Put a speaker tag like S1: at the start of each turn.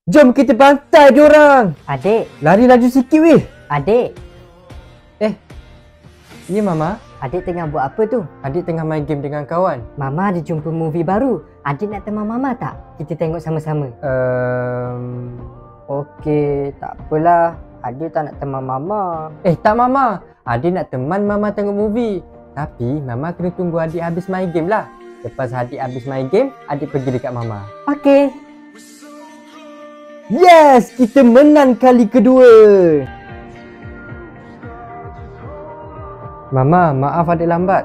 S1: Jom kita bantai diorang.
S2: Adik,
S1: Lari laju sikit weh.
S2: adik.
S1: Ya Mama,
S2: Adik tengah buat apa tu?
S1: adik tengah main game dengan kawan.
S2: Mama ada jumpa movie baru. Adik nak teman Mama tak? Kita tengok sama-sama. Okey, tak apalah. Adik tak nak teman Mama.
S1: Tak Mama, adik nak teman Mama tengok movie. Tapi Mama kena tunggu adik habis main game lah. Lepas adik habis main game, adik pergi dekat Mama.
S2: Okey.
S1: Yes, kita menang kali kedua. Mama, maaf adik lambat.